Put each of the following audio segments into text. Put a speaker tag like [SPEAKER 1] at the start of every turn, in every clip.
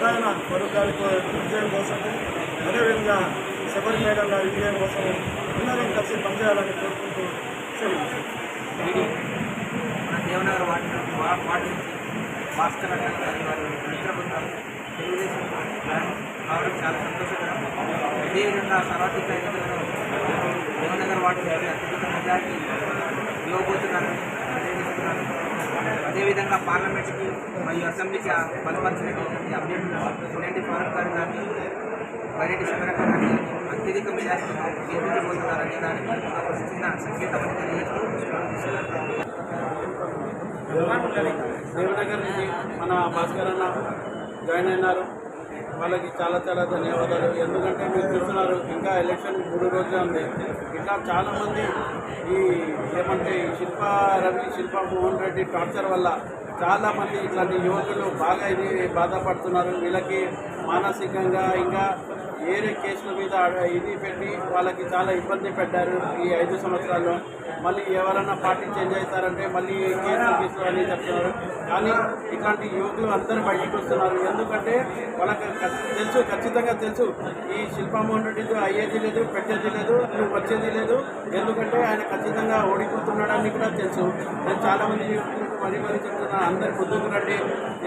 [SPEAKER 1] ఎట్లాగైనా ఫరూక్ గారి విజయం కోసం అదేవిధంగా శబరి మేడం గారి విజయం కోసం అందరం కలిసి పనిచేయాలని కోరుకుంటూ
[SPEAKER 2] మన దేవనగర్ వార్డు నుంచి భాస్కర్ గారి వారు మిత్ర బృందాలు తెలుగుదేశం కావడం చాలా సంతోషకరం. అదేవిధంగా సర్వాధిక ఎన్నికలలో దేవనగర్ వార్డు నుంచి అత్యధిక మెజార్టీ ఇవ్వబోతున్నారని తెలియజేస్తున్నారు. అదేవిధంగా పార్లమెంట్కి మరియు అసెంబ్లీకి బలపరిచినటువంటి అభ్యర్థులు ఫారూక్ గారు కానీ వైరెడ్డి శబరక్క గారిని అత్యధిక మెజార్టీతో గెలిపించబోతున్నారనే దానికి ఒక చిన్న సంకేతం అని తెలియజేస్తూ
[SPEAKER 1] దేవనగర్ నుంచి మన భాస్కర్ అన్న జాయిన్ అయినారు. వాళ్ళకి చాలా చాలా ధన్యవాదాలు. ఎందుకంటే మీరు చూస్తున్నారు ఇంకా ఎలక్షన్ 3 రోజులే ఉంది. ఇంకా చాలామంది ఈ ఏమంటే శిల్పా రవి, శిల్పా మోహన్ రెడ్డి టార్చర్ వల్ల చాలామంది ఇట్లాంటి యువకులు బాగా బాధపడుతున్నారు. వీళ్ళకి మానసికంగా ఇంకా వేరే కేసుల మీద పెట్టి వాళ్ళకి చాలా ఇబ్బంది పెట్టారు ఈ 5 సంవత్సరాల్లో. మళ్ళీ ఎవరైనా పార్టీ చేంజ్ అవుతారంటే మళ్ళీ కేసులు అని చెప్తున్నారు. కానీ ఇట్లాంటి యువకులు అందరూ బయటకు వస్తున్నారు. ఎందుకంటే వాళ్ళకి తెలుసు, ఖచ్చితంగా తెలుసు, ఈ శిల్పామోహన్ రెడ్డితో అయ్యేది లేదు, పెట్టేది లేదు, నువ్వు వచ్చేది లేదు. ఎందుకంటే ఆయన ఖచ్చితంగా ఓడిపోతున్నాడని కూడా తెలుసు. నేను చాలామంది యువకులకు మరీ చెప్తున్నా, అందరు ముందుకు రండి.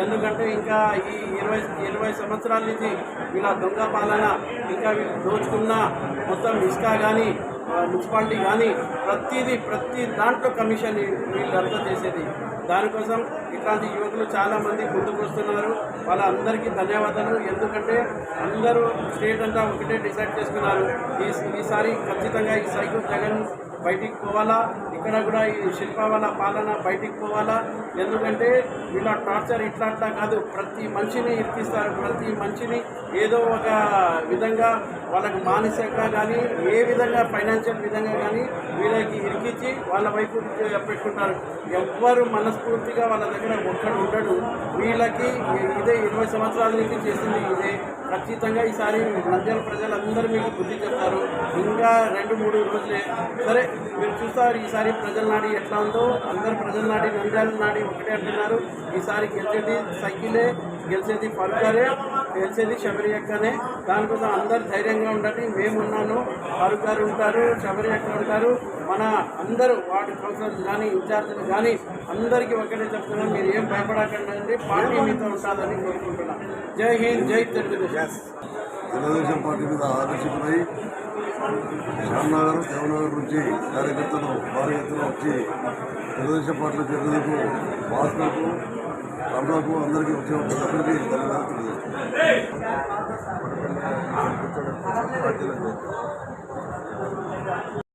[SPEAKER 1] ఎందుకంటే ఇంకా ఈ 20 సంవత్సరాల నుంచి వీళ్ళ దొంగ పాలన, ఇంకా వీళ్ళు దోచుకున్న మొత్తం ఇసుక కానీ మున్సిపాలిటీ కానీ ప్రతి దాంట్లో కమిషన్ వీళ్ళంతా చేసేది. దానికోసం ఇట్లాంటి యువకులు చాలామంది ముందుకు వస్తున్నారు. వాళ్ళందరికీ ధన్యవాదాలు. ఎందుకంటే అందరూ స్టేట్ అంతా ఒకటే డిసైడ్ చేసుకున్నారు, ఈసారి ఖచ్చితంగా ఈ సైకిల్ జగన్ బయటికి పోవాలా, ఇక్కడ కూడా ఈ శిల్ప వాళ్ళ పాలన బయటికి పోవాలా. ఎందుకంటే వీళ్ళ టార్చర్ ఇట్లా కాదు, ప్రతి మనిషిని ఇరికిస్తారు. ప్రతి మనిషిని ఏదో ఒక విధంగా వాళ్ళకి మానసికంగా కానీ ఏ విధంగా ఫైనాన్షియల్ విధంగా కానీ వీళ్ళకి ఇరికించి వాళ్ళ వైపు పెట్టుకుంటారు. ఎవ్వరు మనస్ఫూర్తిగా వాళ్ళ దగ్గర ఒక్కడు ఉండడు. వీళ్ళకి ఇదే 20 సంవత్సరాల నుంచి చేసింది ఇదే. ఖచ్చితంగా ఈసారి నంద్యాల ప్రజలందరూ మీకు బుద్ధి చెప్తారు. ఇంకా 2-3 రోజులే. సరే మీరు చూస్తారు ఈసారి ప్రజల నాడి ఎట్లా ఉందో. అందరు ప్రజల నాడి, నంద్యాల నాడి ఒకటే అంటున్నారు. ఈసారి గెలిచేది సైకిలే, గెలిచేది ఫరూక్ గారే, గెలిచేది శబరి అక్కనే. దానికోసం అందరు ధైర్యంగా ఉండండి. మేమున్నాను, ఫరూక్ గారు ఉంటారు, శబరి అక్క ఉంటారు. మన అందరూ వార్డు కౌన్సిలర్స్ కానీ ఇన్ఛార్జీలు కానీ అందరికీ ఒకటే చెప్తున్నాం, మీరు ఏం భయపడకండి, పార్టీ మీతో ఉంటుందని కోరుకుంటున్నాం. జై హింద్, జై తెలుగుదేశం.
[SPEAKER 3] తెలుగుదేశం పార్టీ మీద ఆకర్షితులై శ్యామ్నగర్, దేవనగర్ నుంచి కార్యకర్తలు భారీ ఎత్తున వచ్చి తెలుగుదేశం పార్టీలో చేరేందుకు భాస్కర్కు, రమణకు అందరికీ వచ్చే అందరికీ ధన్యవాదాలు తెలియజేస్తున్నాను.